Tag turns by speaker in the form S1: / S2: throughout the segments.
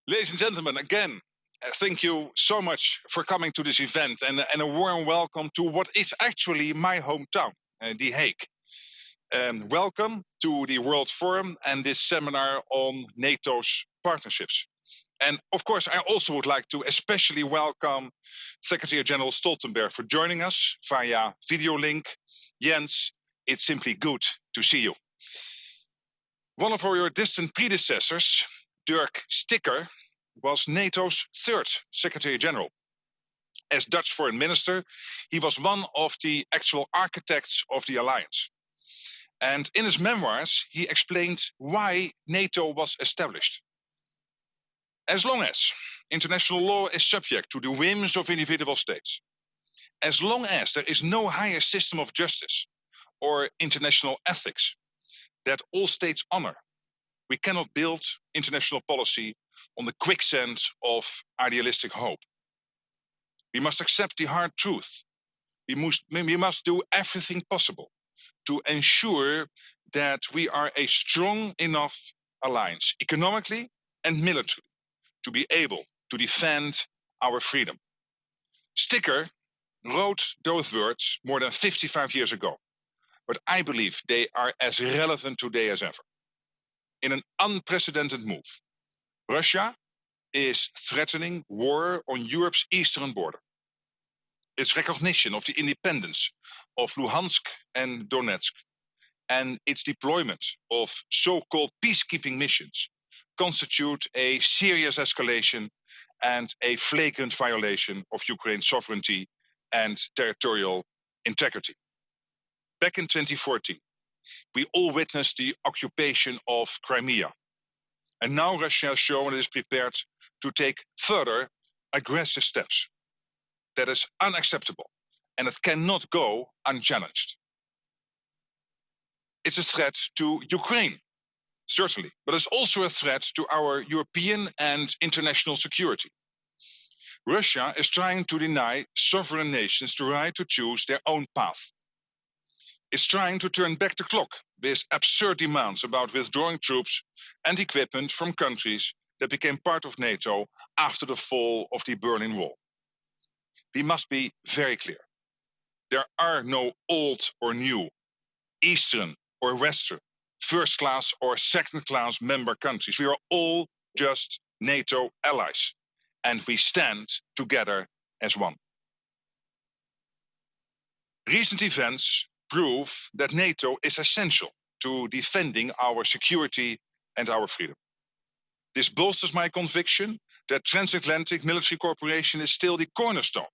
S1: Ladies and gentlemen, again, thank you so much for coming to this event and a warm welcome to what is actually my hometown, The Hague. Welcome to the World Forum and this seminar on NATO's partnerships. And of course, I also would like to especially welcome Secretary General Stoltenberg for joining us via video link. Jens, it's simply good to see you. One of your distant predecessors, Dirk Sticker, was NATO's third Secretary General. As Dutch Foreign Minister, he was one of the actual architects of the alliance. And in his memoirs, he explained why NATO was established. As long as international law is subject to the whims of individual states, as long as there is no higher system of justice or international ethics that all states honor, we cannot build international policy on the quicksand of idealistic hope. We must accept the hard truth. We must do everything possible to ensure that we are a strong enough alliance, economically and militarily, to be able to defend our freedom. Sticker wrote those words more than 55 years ago, but I believe they are as relevant today as ever. In an unprecedented move, Russia is threatening war on Europe's eastern border. Its recognition of the independence of Luhansk and Donetsk and its deployment of so-called peacekeeping missions constitute a serious escalation and a flagrant violation of Ukraine's sovereignty and territorial integrity. Back in 2014, we all witnessed the occupation of Crimea. And now Russia has shown it is prepared to take further aggressive steps. That is unacceptable, and it cannot go unchallenged. It's a threat to Ukraine, certainly, but it's also a threat to our European and international security. Russia is trying to deny sovereign nations the right to choose their own path. It's trying to turn back the clock with absurd demands about withdrawing troops and equipment from countries that became part of NATO after the fall of the Berlin Wall. We must be very clear. There are no old or new, Eastern or Western, first class or second class member countries. We are all just NATO allies, and we stand together as one. Recent events prove that NATO is essential to defending our security and our freedom. This bolsters my conviction that transatlantic military cooperation is still the cornerstone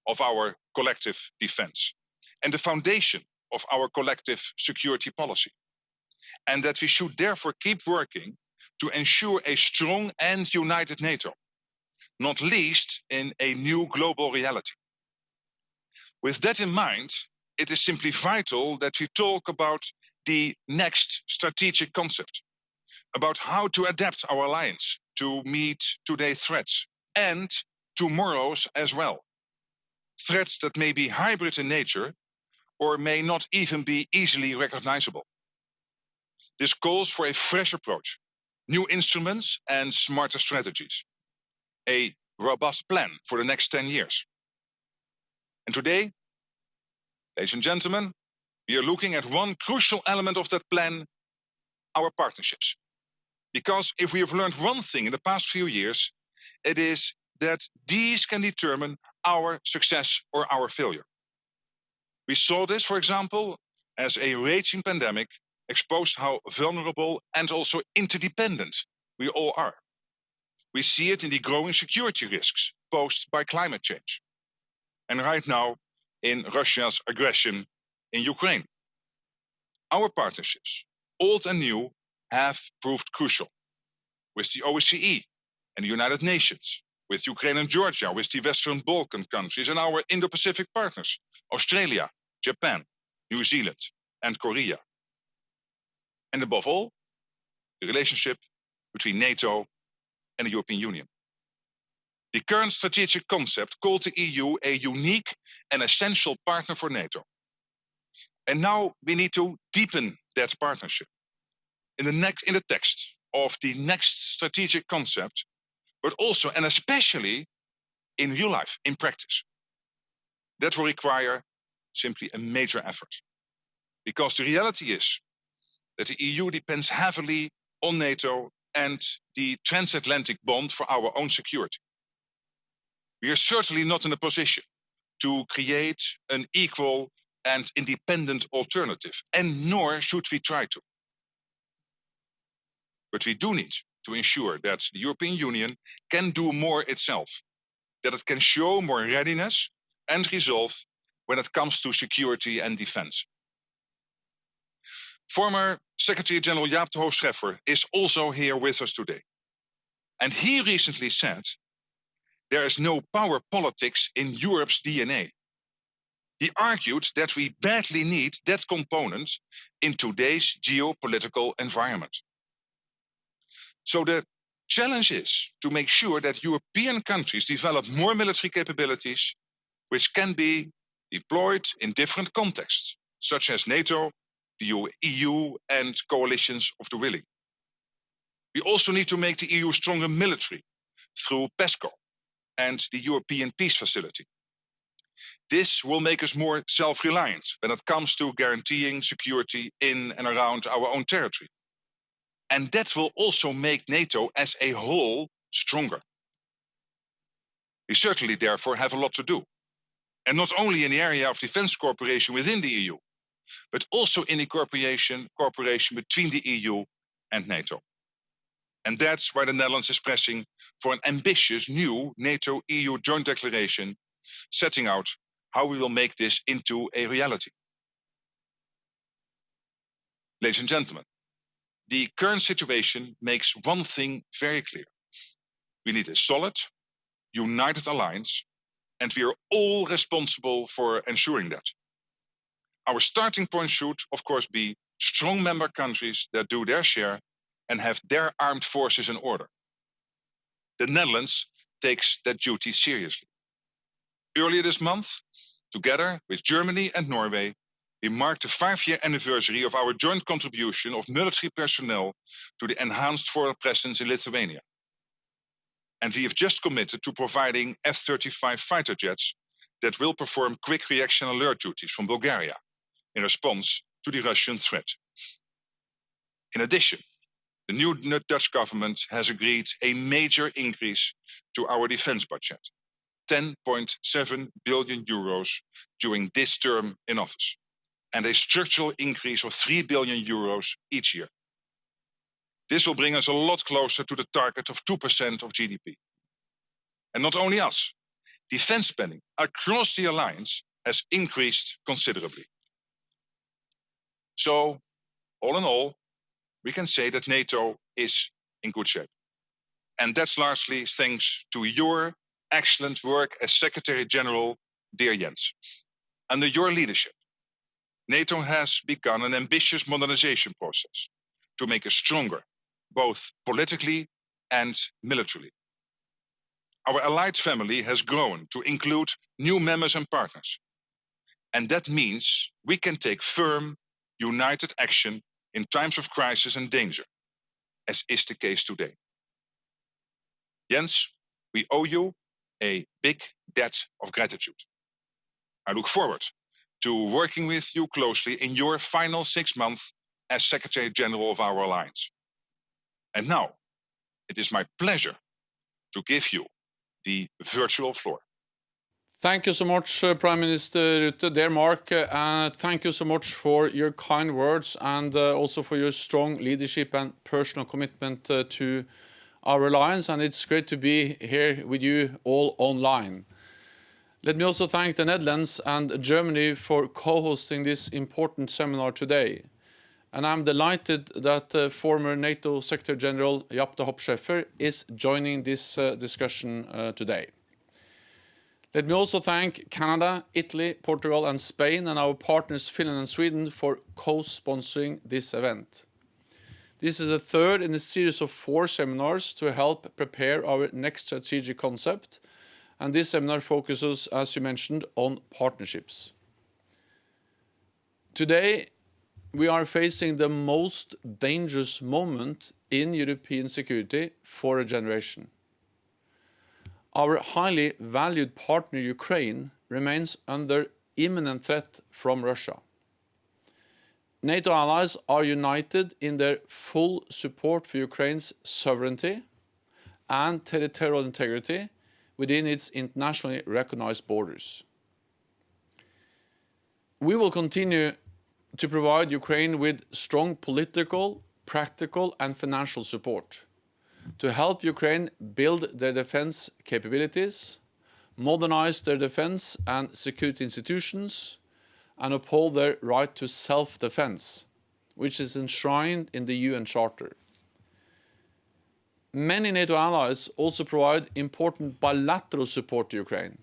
S1: of our collective defense and the foundation of our collective security policy, and that we should therefore keep working to ensure a strong and united NATO, not least in a new global reality. With that in mind, it is simply vital that we talk about the next strategic concept, about how to adapt our alliance to meet today's threats and tomorrow's as well. Threats that may be hybrid in nature or may not even be easily recognizable. This calls for a fresh approach, new instruments and smarter strategies, a robust plan for the next 10 years. And today, ladies and gentlemen, we are looking at one crucial element of that plan, our partnerships. Because if we have learned one thing in the past few years, it is that these can determine our success or our failure. We saw this, for example, as a raging pandemic exposed how vulnerable and also interdependent we all are. We see it in the growing security risks posed by climate change. And right now, in Russia's aggression in Ukraine. Our partnerships, old and new, have proved crucial. With the OSCE and the United Nations, with Ukraine and Georgia, with the Western Balkan countries and our Indo-Pacific partners, Australia, Japan, New Zealand, and Korea. And above all, the relationship between NATO and the European Union. The current strategic concept called the EU a unique and essential partner for NATO. And now we need to deepen that partnership. In the text of the next strategic concept, but also and especially in real life, in practice. That will require simply a major effort. Because the reality is that the EU depends heavily on NATO and the transatlantic bond for our own security. We are certainly not in a position to create an equal and independent alternative, and nor should we try to. But we do need to ensure that the European Union can do more itself, that it can show more readiness and resolve when it comes to security and defense. Former Secretary General Jaap de Hoop Scheffer is also here with us today. And he recently said, there is no power politics in Europe's DNA. He argued that we badly need that component in today's geopolitical environment. So the challenge is to make sure that European countries develop more military capabilities which can be deployed in different contexts, such as NATO, the EU, and coalitions of the willing. We also need to make the EU stronger militarily through PESCO and the European Peace Facility. This will make us more self-reliant when it comes to guaranteeing security in and around our own territory. And that will also make NATO as a whole stronger. We certainly, therefore, have a lot to do. And not only in the area of defense cooperation within the EU, but also in the cooperation between the EU and NATO. And that's why the Netherlands is pressing for an ambitious new NATO-EU joint declaration, setting out how we will make this into a reality. Ladies and gentlemen, the current situation makes one thing very clear. We need a solid, united alliance, and we are all responsible for ensuring that. Our starting point should, of course, be strong member countries that do their share and have their armed forces in order. The Netherlands takes that duty seriously. Earlier this month, together with Germany and Norway, we marked the 5-year anniversary of our joint contribution of military personnel to the enhanced foreign presence in Lithuania. And we have just committed to providing F-35 fighter jets that will perform quick reaction alert duties from Bulgaria in response to the Russian threat. In addition, the new Dutch government has agreed a major increase to our defense budget, 10.7 billion euros during this term in office, and a structural increase of 3 billion euros each year. This will bring us a lot closer to the target of 2% of GDP. And not only us, defense spending across the alliance has increased considerably. So, all in all, we can say that NATO is in good shape. And that's largely thanks to your excellent work as Secretary General, dear Jens. Under your leadership, NATO has begun an ambitious modernization process to make us stronger, both politically and militarily. Our allied family has grown to include new members and partners. And that means we can take firm, united action in times of crisis and danger, as is the case today. Jens, we owe you a big debt of gratitude. I look forward to working with you closely in your final 6 months as Secretary General of our alliance. And now, it is my pleasure to give you the virtual floor.
S2: Thank you so much, Prime Minister Rutte. Dear Mark, thank you so much for your kind words and also for your strong leadership and personal commitment to our alliance. And it's great to be here with you all online. Let me also thank the Netherlands and Germany for co-hosting this important seminar today. And I'm delighted that former NATO Secretary General Jaap de Hoop Scheffer is joining this discussion today. Let me also thank Canada, Italy, Portugal and Spain and our partners Finland and Sweden for co-sponsoring this event. This is the third in a series of 4 seminars to help prepare our next strategic concept, and this seminar focuses, as you mentioned, on partnerships. Today, we are facing the most dangerous moment in European security for a generation. Our highly valued partner Ukraine remains under imminent threat from Russia. NATO allies are united in their full support for Ukraine's sovereignty and territorial integrity within its internationally recognized borders. We will continue to provide Ukraine with strong political, practical and financial support to help Ukraine build their defense capabilities, modernize their defense and security institutions, and uphold their right to self-defense, which is enshrined in the UN Charter. Many NATO allies also provide important bilateral support to Ukraine.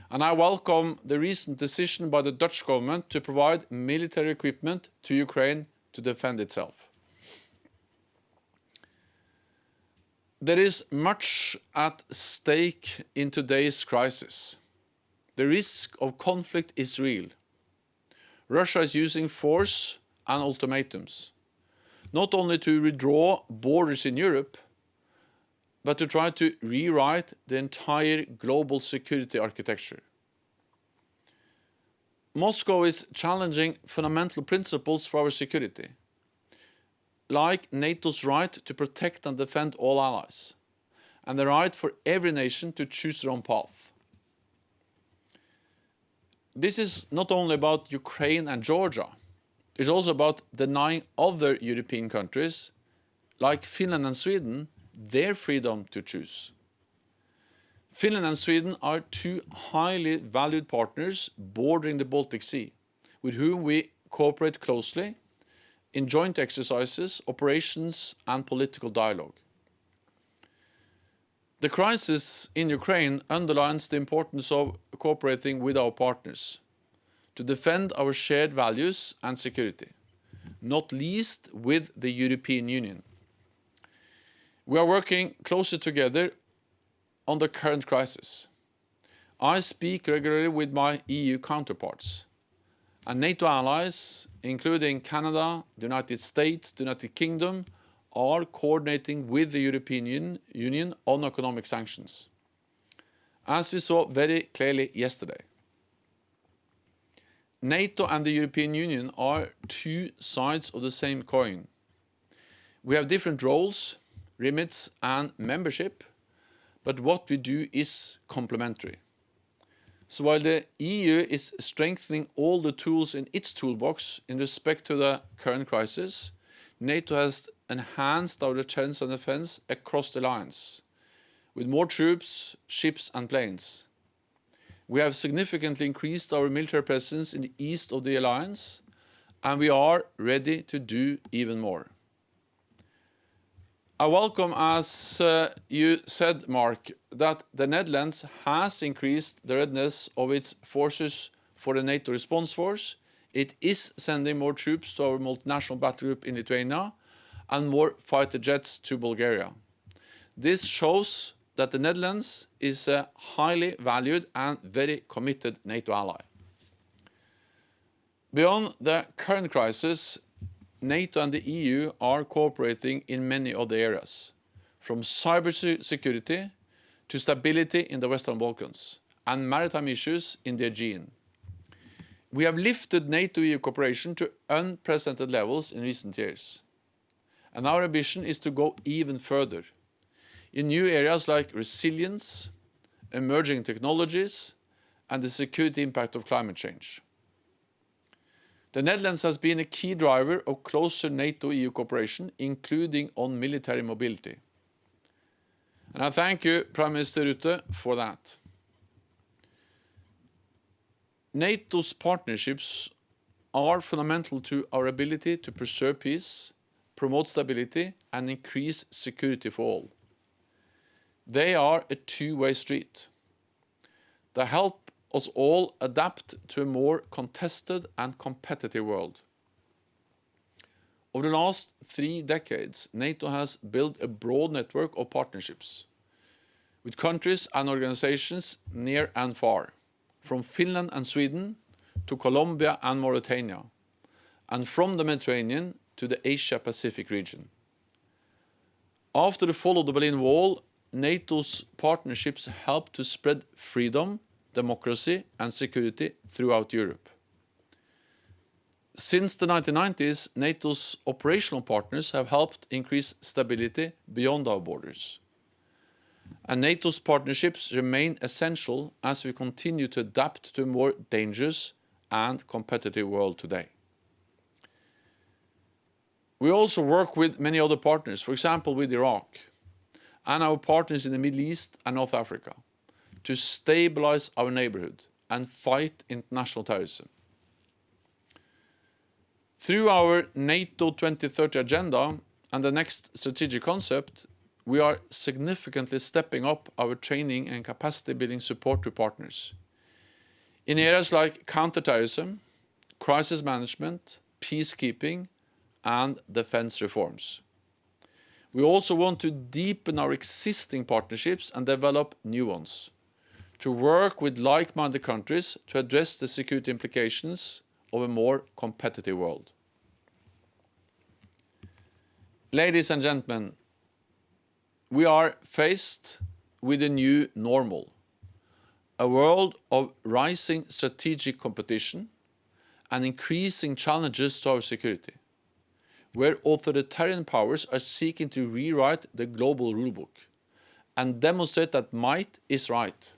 S2: And I welcome the recent decision by the Dutch government to provide military equipment to Ukraine to defend itself. There is much at stake in today's crisis. The risk of conflict is real. Russia is using force and ultimatums, not only to redraw borders in Europe, but to try to rewrite the entire global security architecture. Moscow is challenging fundamental principles for our security, like NATO's right to protect and defend all allies, and the right for every nation to choose their own path. This is not only about Ukraine and Georgia, it's also about denying other European countries, like Finland and Sweden, their freedom to choose. Finland and Sweden are two highly valued partners bordering the Baltic Sea, with whom we cooperate closely in joint exercises, operations and political dialogue. The crisis in Ukraine underlines the importance of cooperating with our partners to defend our shared values and security, not least with the European Union. We are working closely together on the current crisis. I speak regularly with my EU counterparts, and NATO allies, including Canada, the United States, the United Kingdom, are coordinating with the European Union on economic sanctions, as we saw very clearly yesterday. NATO and the European Union are two sides of the same coin. We have different roles, remits and membership, but what we do is complementary. So while the EU is strengthening all the tools in its toolbox in respect to the current crisis, NATO has enhanced our deterrence and defense across the alliance, with more troops, ships and planes. We have significantly increased our military presence in the east of the alliance, and we are ready to do even more. I welcome, as you said, Mark, that the Netherlands has increased the readiness of its forces for the NATO response force. It is sending more troops to our multinational battle group in Lithuania and more fighter jets to Bulgaria. This shows that the Netherlands is a highly valued and very committed NATO ally. Beyond the current crisis, NATO and the EU are cooperating in many other areas, from cybersecurity to stability in the Western Balkans and maritime issues in the Aegean. We have lifted NATO-EU cooperation to unprecedented levels in recent years, and our ambition is to go even further in new areas like resilience, emerging technologies, and the security impact of climate change. The Netherlands has been a key driver of closer NATO-EU cooperation, including on military mobility. And I thank you, Prime Minister Rutte, for that. NATO's partnerships are fundamental to our ability to preserve peace, promote stability, and increase security for all. They are a two-way street. They help us all adapt to a more contested and competitive world. Over the last 3 decades, NATO has built a broad network of partnerships with countries and organizations near and far, from Finland and Sweden to Colombia and Mauritania, and from the Mediterranean to the Asia-Pacific region. After the fall of the Berlin Wall, NATO's partnerships help to spread freedom, democracy and security throughout Europe. Since the 1990s, NATO's operational partners have helped increase stability beyond our borders. And NATO's partnerships remain essential as we continue to adapt to a more dangerous and competitive world today. We also work with many other partners, for example with Iraq, and our partners in the Middle East and North Africa, to stabilize our neighborhood and fight international terrorism. Through our NATO 2030 agenda and the next strategic concept, we are significantly stepping up our training and capacity building support to partners in areas like counterterrorism, crisis management, peacekeeping, and defense reforms. We also want to deepen our existing partnerships and develop new ones, to work with like-minded countries to address the security implications of a more competitive world. Ladies and gentlemen, we are faced with a new normal, a world of rising strategic competition and increasing challenges to our security, where authoritarian powers are seeking to rewrite the global rulebook and demonstrate that might is right.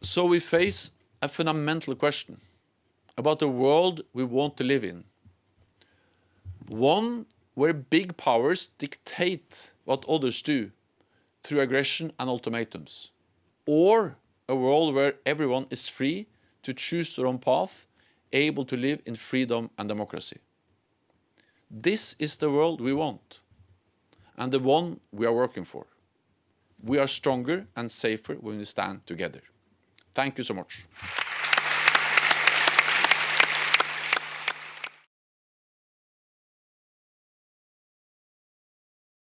S2: So we face a fundamental question about the world we want to live in. One where big powers dictate what others do through aggression and ultimatums, or a world where everyone is free to choose their own path, able to live in freedom and democracy. This is the world we want, and the one we are working for. We are stronger and safer when we stand together. Thank you so much.